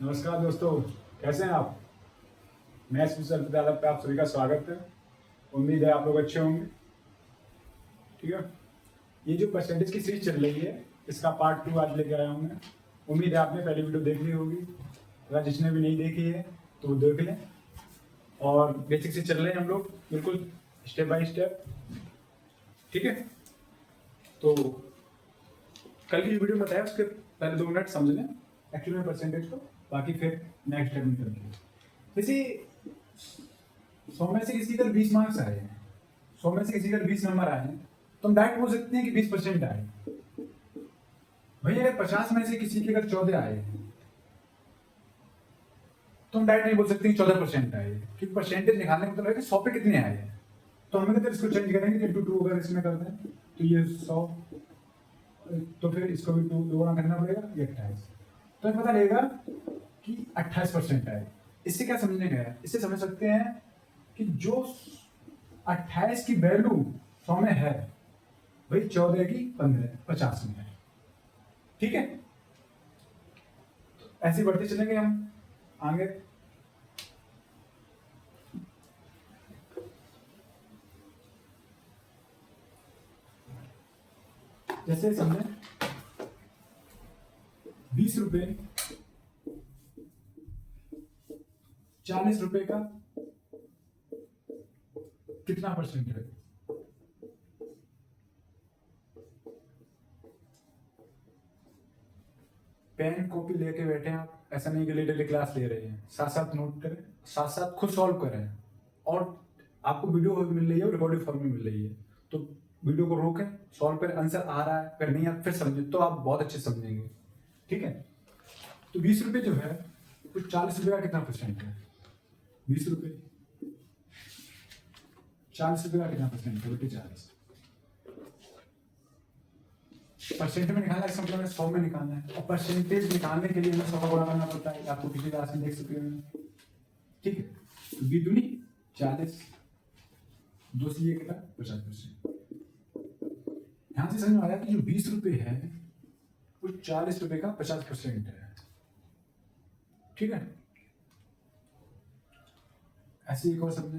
नमस्कार दोस्तों, कैसे हैं आप। मैं विश्वविद्यालय पे आप सभी का स्वागत है। उम्मीद है आप लोग अच्छे होंगे। ठीक है, ये जो परसेंटेज की सीरीज चल रही है इसका पार्ट 2 आज लेके आया हूँ मैं। उम्मीद है आपने पहली वीडियो देख ली होगी, अगर जिसने भी नहीं देखी है तो वो देख लें। और बेसिक से चल रहे हैं हम लोग बिल्कुल स्टेप बाय स्टेप। ठीक है, तो कल की वीडियो बताया उसके पहले 2 मिनट समझ लें एक्चुअली में परसेंटेज को, बाकी फिर नेक्स्ट स्टेप में करेंगे। जैसे 100 में से किसी का 20 मार्क्स आए हैं, 100 में से किसी का 20 नंबर आए हैं, तो हम डायरेक्ट बोल सकते हैं कि 20% आए। भाई अगर 50 में से किसी के अगर 14 आए हैं तो हम डायरेक्ट नहीं बोल सकते कि 14% आए, क्योंकि परसेंटेज निकालने का मतलब है कि 100 पे कितने आए हैं। तो हम अगर इसको चेंज करेंगे इंटू 2 अगर इसमें कर दें तो ये 100, तो फिर इसको भी 2 गुणा करना पड़ेगा, ये 28। तो हमें पता लगेगा कि 28% आए। इससे क्या समझने गया, इससे समझ सकते हैं कि जो 28 की वैल्यू 100 में है वही 14 की 15 50 में है। ठीक है, तो ऐसे बढ़ते चलेंगे हम आगे। जैसे समझे 20 रुपए 40 रुपए का कितना परसेंट है। पेन कॉपी लेके बैठे हैं आप, ऐसा नहीं कि डेली क्लास ले रहे हैं, साथ साथ नोट करें, साथ साथ खुद सॉल्व करें। और आपको वीडियो मिल रही है और रिकॉर्डेड फॉर्म में मिल रही है, तो वीडियो को रोकें, सॉल्व करें, आंसर आ रहा है, अगर नहीं आ फिर समझें, तो आप बहुत अच्छे समझेंगे। ठीक है, तो 20 रुपए जो है वो 40 रुपए का कितना परसेंट है। 20 रुपए 40 रुपए का कितना परसेंट है, बल्कि 40 परसेंट में निकालना है, इसका मतलब 100 में निकालना है। और परसेंटेज निकालने के लिए हमें 100 का गुणा करना पड़ता है, आपको पिछली क्लास में देख सकते हैं। ठीक है, तो 20 दूनी 40, 2 से ये कितना 50%। यहां से समझ में आया कि जो 20 रुपए है वो 40 रुपए का 50% है। ठीक है, ऐसे एक और समझे।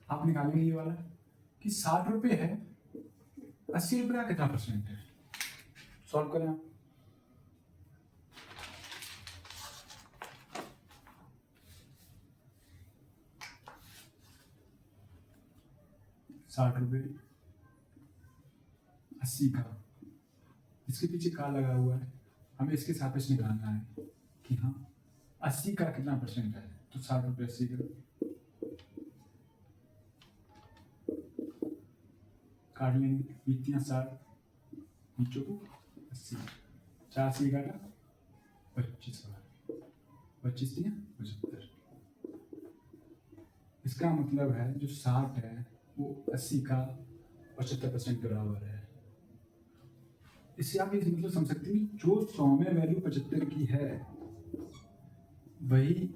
आप निकालेंगे ये वाला कि 60 रुपए है, 80 रुपए का कितना परसेंट है। सॉल्व करें आप। ₹60 80 का, इसके पीछे का लगा हुआ है, हमें इसके सापेक्ष निकालना है कि हाँ 80 का कितना परसेंट है। तो 60 रुपये 80 का काट लेंगे, बीतियाँ 60 नीचों को 80, 4 से काटा 25 बार, 25 दिया 75। इसका मतलब है जो 60 है वो 80 का 75% के बराबर है। इससे आप ये मतलब समझ सकते हैं जो 100 में वैल्यू 75 की है वही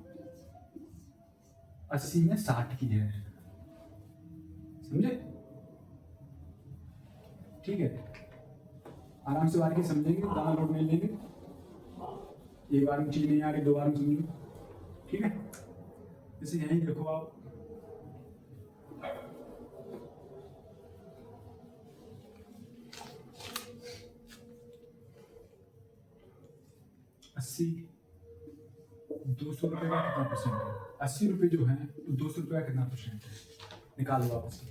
80 में 60 की है। समझे। ठीक है, आराम से बार के समझेंगे, दाना लोड नहीं लेंगे, एक बार में चीज नहीं आ रही 2 बार में समझो। ठीक है, जैसे यहीं देखो आप, अस्सी 200 रुपए का कितना परसेंट है। 80 रुपए जो है तो 200 रुपए का कितना परसेंट है, निकालो वापस।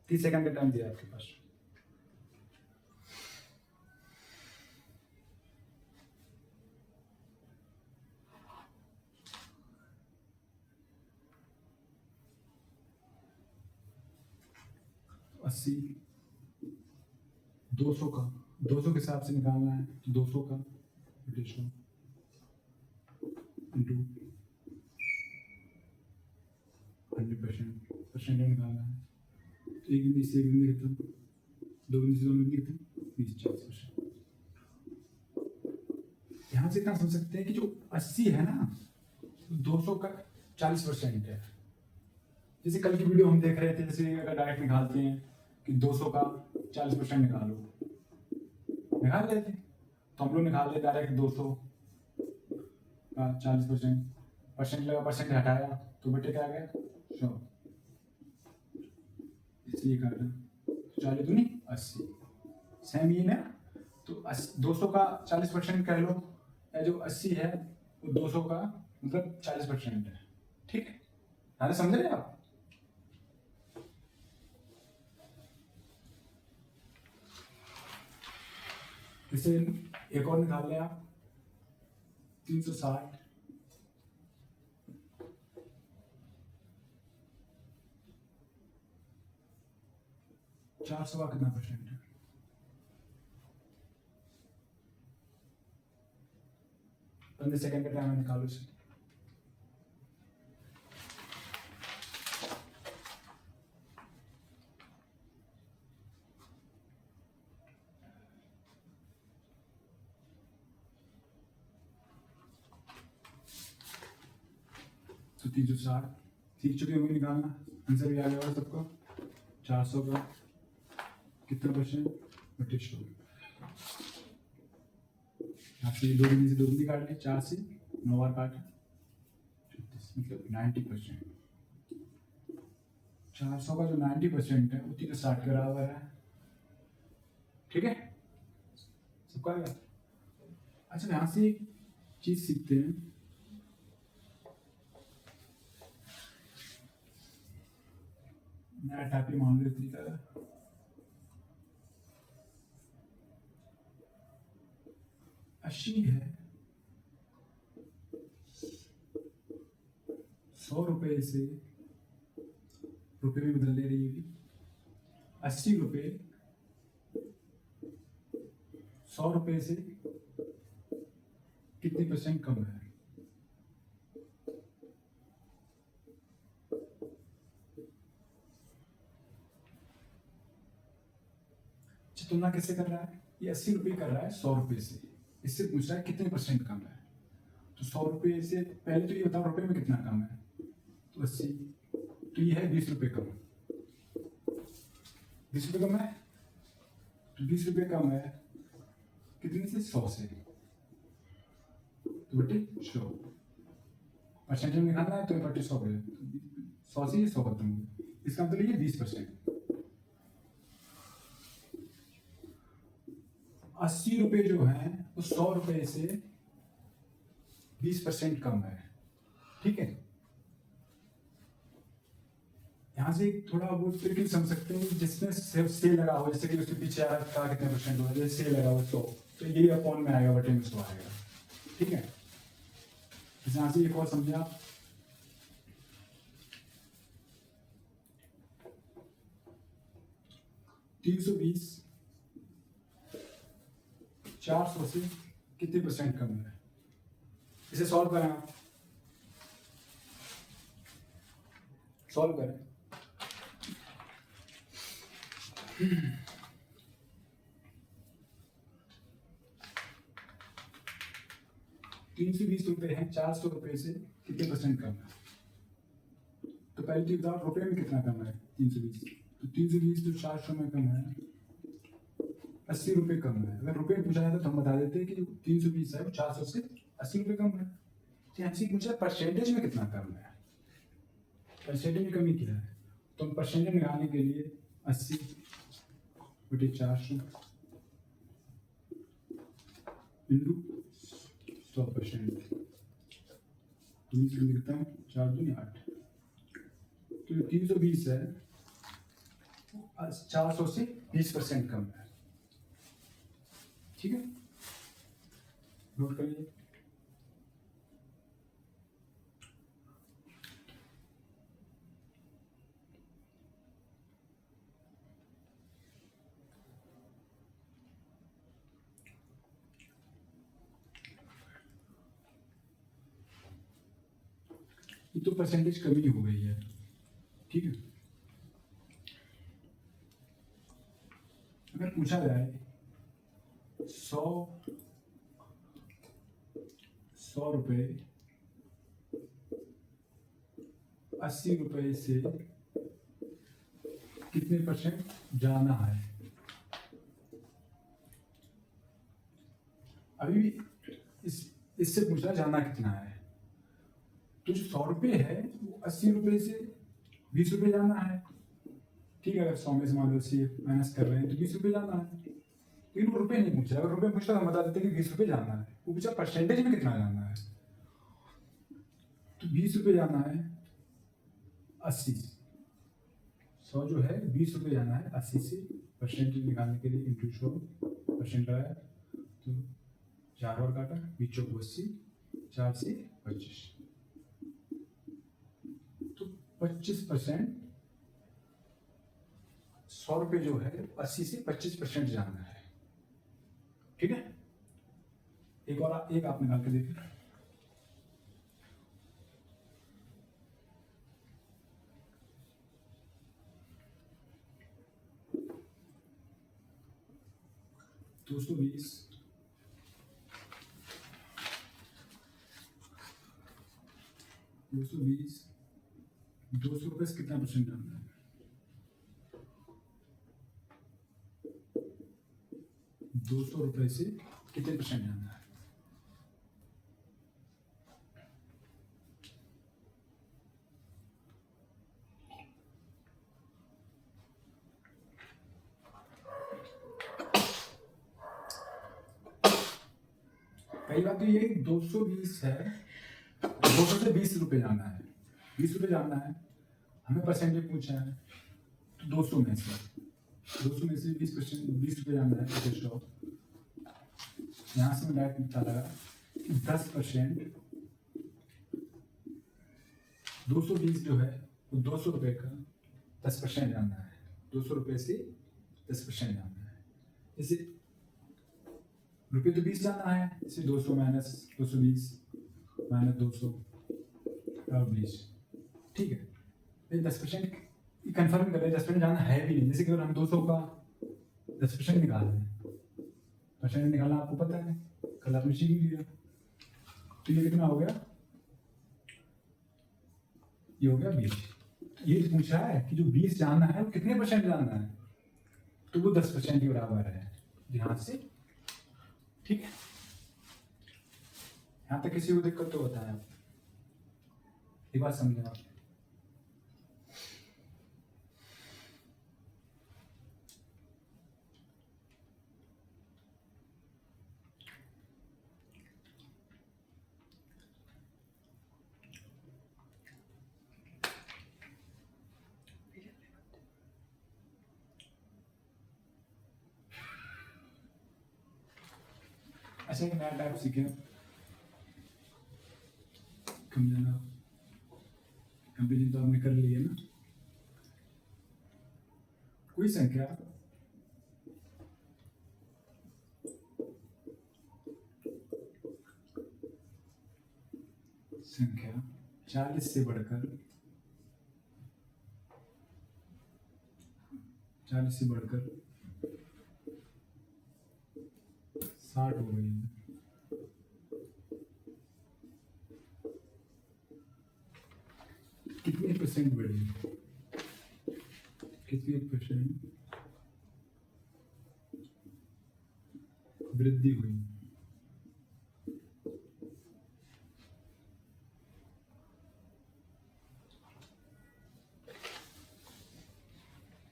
30 सेकंड का टाइम दिया आपके पास। तो 80 200 का 200 के हिसाब से निकालना है, तो 200 का इंटू 100% परसेंट निकालना है। तो एक बिंदी से एक बिंदी कितना, 2 बिंदी से 2 बिंदी कितना 20-40%। यहाँ से इतना समझ सकते हैं कि जो 80 है ना 200 का 40% है। जैसे कल की वीडियो हम देख रहे थे, जैसे अगर डायरेक्ट निकालते हैं कि 200 का 40% निकालो, निकाल लेते। तो हम लोग निकाल लेते डायरेक्ट 200 का 40%, परसेंट लगा, परसेंट हटाया तो बेटे क्या आ गया 100, इसलिए काटा 40 दूनी 80, सेम ये ना। तो 200 का 40% कह लो, या जो 80 है वो 200 का मतलब 40% है। ठीक है, अरे समझ रहे आप? इसे एक और निकाल लें आप, 360 400 का कितना परसेंट है? पंद्रह सेकंड का टाइम निकालो इसे। तो 360 सीख चुके होंगे निकालना, आंसर भी आ गया होगा सबको। 400 का कितना परसेंट? 32। आपसे दो दिन से 2 दिन काट लें, 4 से 9 बार काटे, 36 मतलब 90%। 400 का जो 90% है वो 360 के बराबर है। ठीक है, सबका आ गया। अच्छा, यहाँ से एक चीज सीखते हैं। नया टाइपिंग मान लो तरीका है। अस्सी है 100 रुपए से रुपए में बदल ले रही है। 80 रुपए 100 रुपए से कितने परसेंट कम है? तुलना कैसे कर रहा है? ये 80 रुपए कर रहा है 100 रुपए से, इससे पूछ रहा है कितने परसेंट कम है। तो 100 रुपए से पहले तो ये बताओ रुपए में कितना कम है, तो 80, तो ये है 20 रुपए कम। 20 रुपए कम है, तो 20 रुपए कम है कितने से? 100 से। तो बेटे 100 परसेंटेज में निकालना है, तो बटे 100 है, 100 से ये 100 खत्म हो गया, इसका मतलब ये 20%। 80 रुपए जो है वो 100 रुपए से 20% कम है। ठीक है, यहाँ से थोड़ा बहुत ट्रिक समझ सकते हैं, जिसमें सेल लगा हो, जैसे कि उसके पीछे आ रहा था कितने परसेंट हो, जैसे सेल लगा हो 100, तो ये अपॉन में आएगा, बटे में 100 आएगा। ठीक है, यहाँ से एक और समझे आप। $320 400 से कितने परसेंट कम है? इसे सॉल्व करें आप, सॉल्व करें। 320 रुपए है 400 रुपए से कितने परसेंट कम है? तो पहले तो बताओ रुपए में कितना कम है? 320, तो 320 तो 400 में कम है, 80 रुपए कम है। अगर रुपए पूछा जाता तो हम बता देते कि 320 है वो 400 से 80 रुपए कम है। तो यहाँ से पूछा परसेंटेज में कितना कम है, परसेंटेज में कमी क्या है, तो हम परसेंटेज निकालने के लिए 80 बटे 400 इंटू 100%, लिखता हूँ 4 दूनी 8, तो 320 है 400 से 20% कम है। ठीक है, नोट कर लीजिए। ये तो परसेंटेज कमी हो गई है। ठीक है, अगर पूछा जाए 100 रुपए 80 रुपए से कितने परसेंट जाना है। अभी भी इससे पूछा जाना कितना है। तो जो 100 रुपये है वो 80 रुपये से 20 रुपये जाना है। ठीक है, अगर 100 में से मान लो 80 माइनस कर रहे हैं तो 20 रुपये जाना है। लेकिन वो रुपये नहीं पूछा। अगर रुपये पूछता तो बता देते कि 20 रुपये जाना है। वो पूछा परसेंटेज में कितना जाना है। तो 20 रुपये जाना है 80 से। 100 जो है 20 रुपये जाना है 80 से। परसेंटेज निकालने के लिए इंटू 100 परसेंट आया तो 4 और काटा, 20 को 80, 4 से 25। तो 25%, 100 रुपये जो है 80 से 25% जाना है। ठीक है, एक और एक आप निकाल के देखिए। दो सौ 200 रुपये से कितना परसेंट जाना है। 200 रुपये से कितने परसेंट जाना है। पहली बात तो ये 220 है, 200 से 20 रुपये जाना है। 20 रुपये जाना है, हमें परसेंटेज पूछा है तो 200 में से 20% 20 रुपये जाना है। तो यहाँ से मैं डायरेक्ट निकाला 10%। 220 जो है वो 200 रुपये का 10% जाना है। 200 रुपये से 10% जाना है। जैसे रुपये तो 20 जाना है, इसे 200 माइनस 220 माइनस 200 और 20। ठीक है, 10% कन्फर्म कर रहे हैं। 10% जाना है भी नहीं। जैसे कि अगर हम 200 का 10% निकाल रहे हैं, परसेंट निकालना आपको पता है, कल आपने सीख लिया। तो ये कितना हो गया, ये हो गया 20। ये पूछा है कि जो 20 जाना है वो कितने परसेंट जाना है, तो वो 10% के बराबर है। ध्यान से, ठीक है। यहाँ तक किसी को दिक्कत तो बताएं आप, ये बात समझे आप। अच्छा, एक नया टाइप सीखे, कंपेरिजन तो आपने कर ली है ना। कोई संख्या संख्या 40 से बढ़कर 60 हो गई है। कितने परसेंट बढ़ी, कितने परसेंट वृद्धि हुई।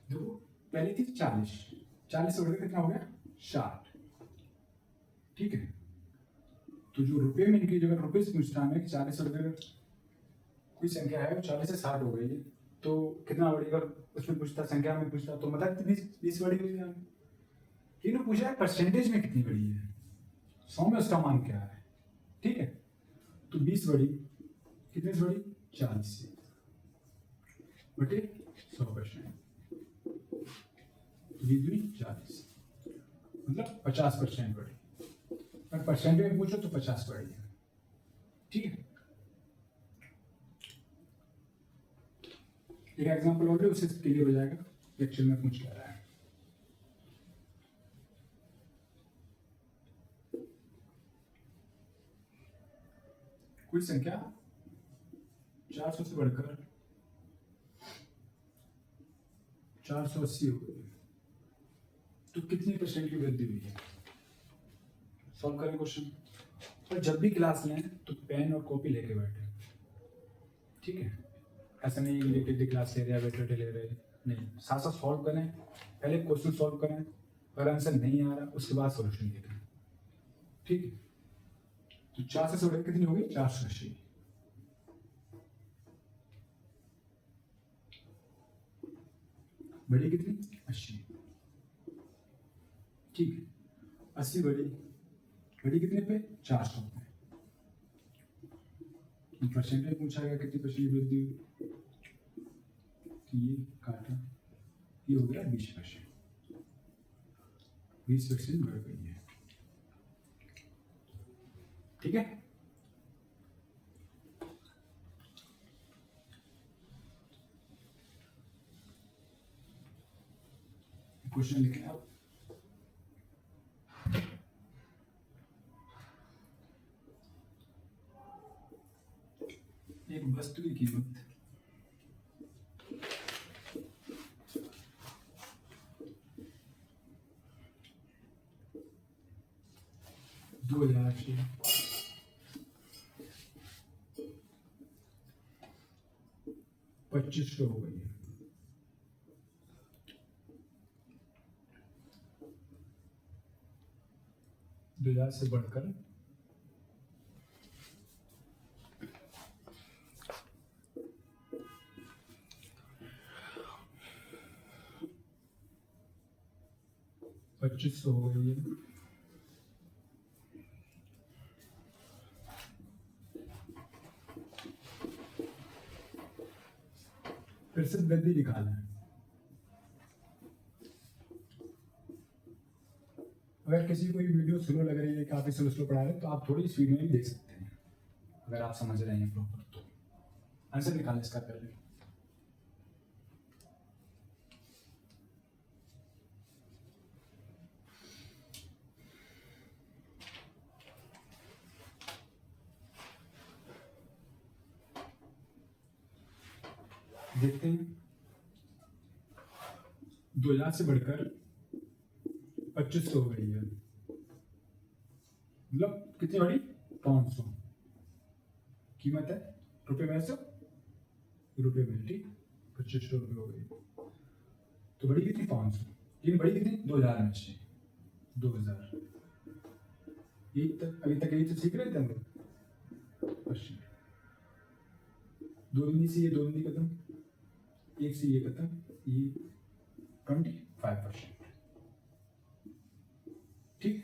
देखो, पहले थी 40 से बढ़कर कितना हो गया 60। ठीक है, तो जो रुपए में निकली जगह रुपए से पूछता हमें 40 से बढ़कर कोई संख्या है 40 से 60 हो गई है, तो कितना बढ़ी। अगर उसमें पूछता, संख्या में पूछता तो मतलब 20 बढ़ी हुई है। लेकिन पूछा है परसेंटेज में कितनी बढ़ी है, 100 में उसका मान क्या है। ठीक है, तो 20 बढ़ी, कितने से बढ़ी 40 से बटे 100%, 40 मतलब 50% बढ़ी। अगर परसेंट में पूछो तो 50 बढ़ी है। ठीक है, एक एग्जांपल और ले, उससे क्लियर हो जाएगा लेक्चर में पूछ क्या रहा है। कोई संख्या 400 से बढ़कर 480 हो गई, तो कितनी परसेंट की वृद्धि हुई है? सॉल्व करें क्वेश्चन। और जब भी क्लास लें तो पेन और कॉपी लेके बैठे, ठीक है? ऐसा नहीं कि क्लास ले रहे हैं बैठे ले रहे हैं, नहीं, साथ साथ सॉल्व करें। पहले क्वेश्चन सॉल्व करें, अगर आंसर नहीं आ रहा उसके बाद सॉल्यूशन देखें, ठीक है? तो 4 से बढ़कर कितनी होगी? 480। बड़ी कितनी? 80, ठीक है? 80 बड़ी, बड़ी कितने पे? 400 पे। परसेंटेज पूछा गया कितनी परसेंट वृद्धि हुई, तो ये काटा, ये हो गया 20%। 20% बढ़ गई है, ठीक है? क्वेश्चन लिखें आप। एक वस्तु की कीमत 2000 से 2500 हो गई है। 2000 से बढ़कर 2500 हो गई है। फिर से वृद्धि निकालना है। अगर किसी को ये वीडियो स्लो लग रही है, काफी स्लो स्लो पढ़ा रहे हैं, तो आप थोड़ी स्पीड में भी देख सकते हैं, अगर आप समझ रहे हैं प्रॉपर। तो आंसर निकालें इसका पहले। देखते हैं, 2000 से बढ़कर 2500 हो गई है, मतलब कितनी बड़ी? 500। कीमत है रुपए में, से रुपए में, ठीक? 2500 रुपये हो गई, तो बड़ी कितनी? 500। लेकिन बड़ी कितनी? 2000 में से 2000। यही तक, अभी तक यही तो सीख रहे थे हम लोग। दो दूनी से ये, दो दूनी खत्म, एक से ये खत्म, ये 25%, ठीक?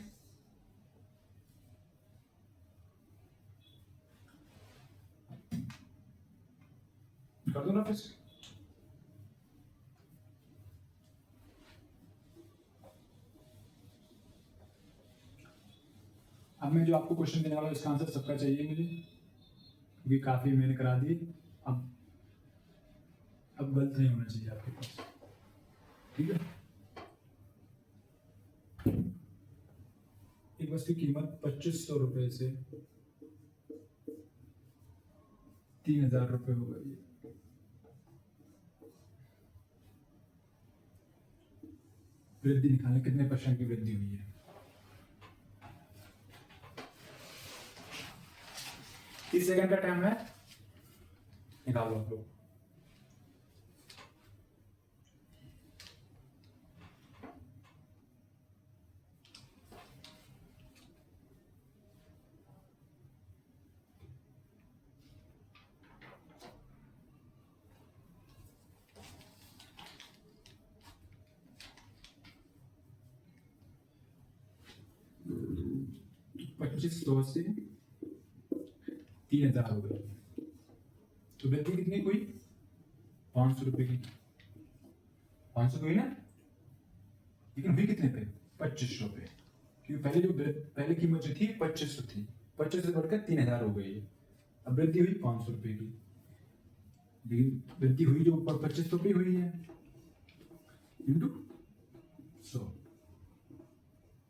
कर दो ना फिर से। अब मैं जो आपको क्वेश्चन देने वाला हूं, इसका आंसर सबका चाहिए मुझे, क्योंकि काफी मैंने करा दी। अब गलत नहीं होना चाहिए आपके पास, ठीक है? एक वस्तु की कीमत 2500 रुपए से 3000 रुपये हो गई है। वृद्धि निकालने, कितने परसेंट की वृद्धि हुई है? 30 सेकंड का टाइम है, निकालो आप लोग। पच्चीस सौ से 3000 हो गई, तो वृद्धि कितनी हुई? 500 रुपए की। 500 हुई ना, लेकिन हुई कितने पे? 2500 पे, क्योंकि पहले जो पहले कीमत जो थी 2500 थी, 2500 से बढ़कर 3000 हो गई है। अब वृद्धि हुई 500 रुपए की, लेकिन वृद्धि हुई जो ऊपर 2500 पे हुई है, इंटू 100।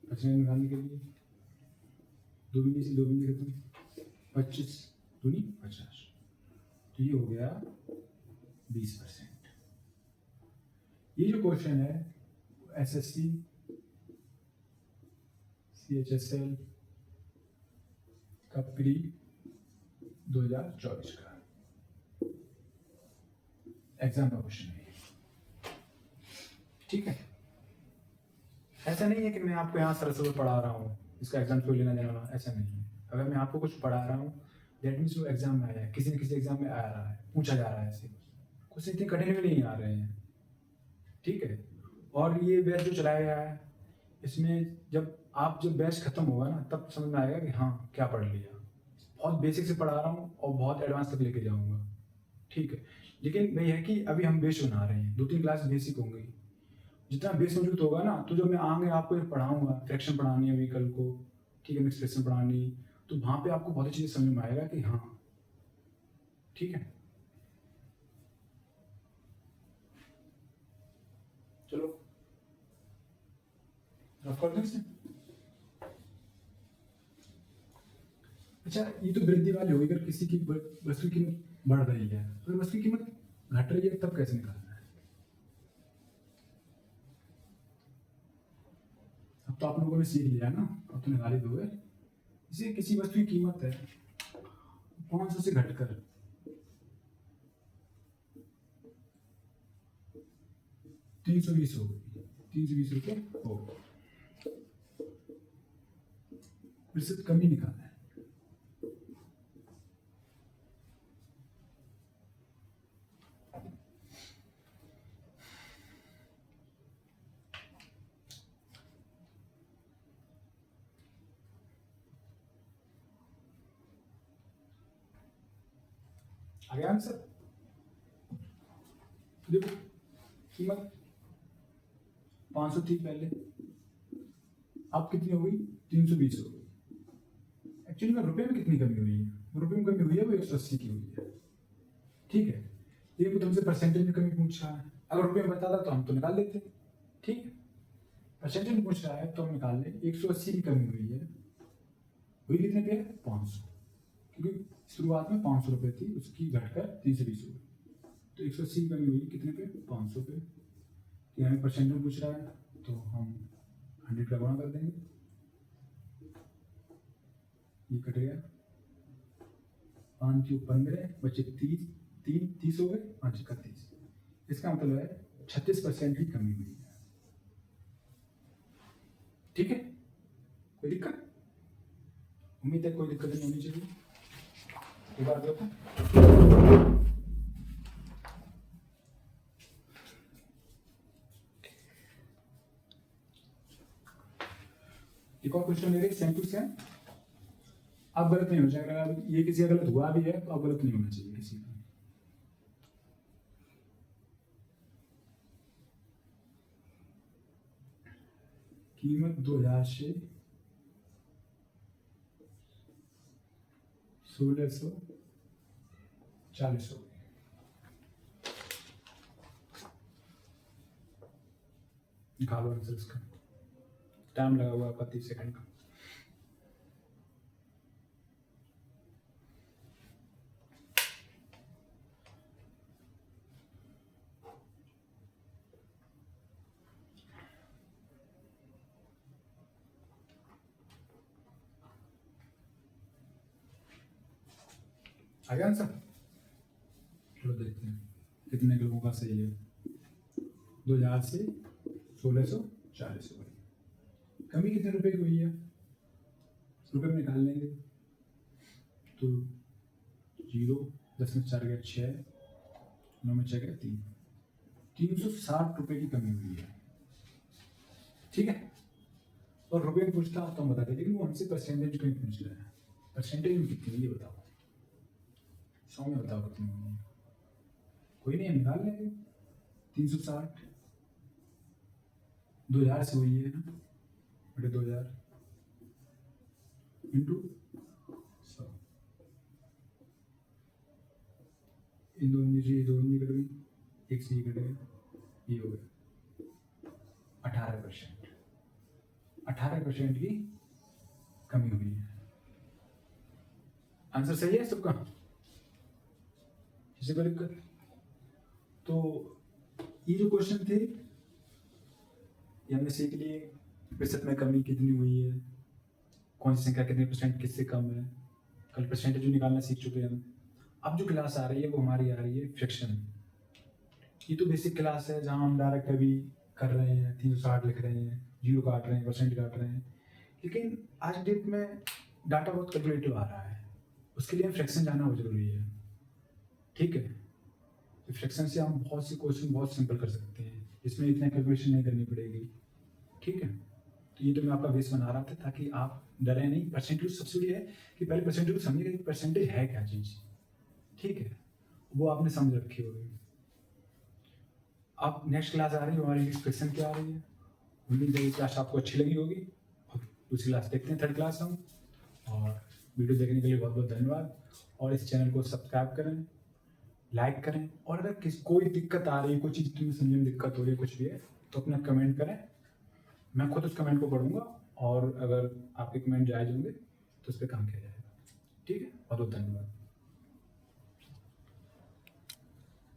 परसेंट निकालने के लिए दो बिंदी से दो बिंदी खत्म, 25 दूनी 50, तो ये हो गया 20%। ये जो क्वेश्चन है SSC CHSL का प्री 2024 का एग्जाम का क्वेश्चन है, ठीक है। ऐसा नहीं है कि मैं आपको यहाँ सरस्वती पढ़ा रहा हूँ, इसका एग्जाम क्यों लेना देना, ऐसा नहीं है। अगर मैं आपको कुछ पढ़ा रहा हूँ दैट मीन्स वो एग्जाम में आया है, किसी न किसी एग्जाम में आ रहा है, पूछा जा रहा है ऐसे कुछ इतने कठिन भी नहीं आ रहे हैं, ठीक है। और ये बैच जो चलाया गया है इसमें जब बैच खत्म होगा ना तब समझ में आएगा कि हाँ क्या पढ़ लिया। बहुत बेसिक से पढ़ा रहा हूँ और बहुत एडवांस तक लेके जाऊँगा, ठीक है। लेकिन वही है कि अभी हम बेस बना रहे हैं, 2-3 क्लास बेसिक होंगी। जितना बेस मौजूद होगा ना तो जब मैं आगे आपको पढ़ाऊंगा, फ्रैक्शन पढ़ानी है व्हीकल को, ठीक है, एक्सप्रेशन पढ़ानी, तो वहाँ पे आपको बहुत अच्छी चीज़ समझ में आएगा कि हाँ ठीक है। चलो रफ कर दें इसे। अच्छा, ये तो वृद्धि वाली होगी, अगर किसी की वस्तु की कीमत बढ़ रही है, अगर वस्तु की कीमत घट रही है तब कैसे निकालना है। अब तो आप लोगों ने सीख लिया ना, अब तो निकाल ही दोगे। इसे किसी वस्तु की कीमत है 500 से घटकर 320 हो गई, 320 रुपये हो गए, फिर से कमी निकालना है। आ गया आंसर। देखो कीमत 500 थी पहले, अब कितनी हो गई, 320 हो गई। एक्चुअली में रुपए में कितनी कमी हुई है, रुपए में कमी हुई है वो 180 की हुई है, ठीक है। ये तो तुमसे परसेंटेज में कमी पूछ रहा है, अगर रुपए में बताता तो हम तो निकाल लेते, ठीक है। परसेंटेज में पूछ रहा है तो हम निकाल ले, 180 की कमी हुई है, हुई कितने पे, 500, क्योंकि शुरुआत में 500 रुपये थी, उसकी घटकर 320 हो गई, तो 180 की कमी हुई कितने पे, 500 पे। तो हमें परसेंट में पूछ रहा है तो हम 100 का गुणा कर देंगे, ये कट गया, 5 क्यों 15 बचे 30, 30 हो गए, 5 31। इसका मतलब है 36% की कमी हुई है, ठीक है। कोई दिक्कत, उम्मीद है कोई दिक्कत नहीं होनी चाहिए। एक बार देखो, एक और क्वेश्चन मेरे सेम टू सेम, अब गलत नहीं होना चाहिए, अगर ये किसी का गलत हुआ भी है तो अब गलत नहीं होना चाहिए किसी का। कीमत 2000 से 1640 हो गई। निकालो आंसर इसका, टाइम लगा हुआ आपका 30 सेकंड का। आ गया आंसर, चलो देखते हैं कितने लोगों का सही है। 2000 से 1640 हो गई, कमी कितने रुपए की हुई है, रुपए में निकाल लेंगे तो 0, 10 में 4 गया 6, 9 में 6 गया 3, 360 रुपए की कमी हुई है, ठीक है। और रुपए में पूछता तो हम बताते, लेकिन वो हमसे परसेंटेज में पूछ रहा है, परसेंटेज में कितनी ये बताओ, 100 में बताओ कितनी हुई है। कोई नहीं, हम निकाल लेंगे, 360 2000 से हुई है ना, बटे 2000 इंटू 100, इन दोनों से दो नहीं कट गई, एक से ही कट गया, ये हो गया 18%, 18% की कमी हुई है। आंसर सही है सबका, किसी को दिक्कत। तो ये जो क्वेश्चन थे ये हमने सीख लिए प्रतिशत में कमी कितनी हुई है, कौन सी संख्या कितने परसेंट किससे कम है, कल परसेंटेज जो निकालना सीख चुके हैं हम। अब जो क्लास आ रही है वो हमारी आ रही है फ्रैक्शन। ये तो बेसिक क्लास है जहाँ हम डायरेक्ट अभी कर रहे हैं 360 लिख रहे हैं, जीरो काट रहे हैं, परसेंट काट रहे हैं। लेकिन आज डेट में डाटा बहुत कैलकुलेटिव आ रहा है, उसके लिए फ्रैक्शन जानना बहुत जरूरी है। ठीक है, तो फ्रैक्शन से हम बहुत सी क्वेश्चन बहुत सिंपल कर सकते हैं, इसमें इतना कैलकुलेशन नहीं करनी पड़ेगी। ठीक है, तो ये तो मैं आपका बेस बना रहा था ताकि आप डरे नहीं। परसेंटेज सबसे बड़ी है कि पहले परसेंटेज को समझिएगा कि परसेंटेज है क्या चीज़। ठीक है, वो आपने समझ रखी होगी। अब नेक्स्ट क्लास आ रही है हमारी, फ्रैक्शन क्या आ रही है। उम्मीद है ये क्लास आपको अच्छी लगी होगी। और दूसरी क्लास देखते हैं, थर्ड क्लास हम। और वीडियो देखने के लिए बहुत बहुत धन्यवाद। और इस चैनल को सब्सक्राइब करें, लाइक करें। और अगर कोई दिक्कत आ रही है, कोई चीज़ तुम्हें समझने में दिक्कत हो रही है, कुछ भी है, तो अपना कमेंट करें, मैं खुद उस कमेंट को पढ़ूंगा। और अगर आपके कमेंट जायज़ होंगे तो उस पर काम किया जाएगा। ठीक है, बहुत बहुत धन्यवाद।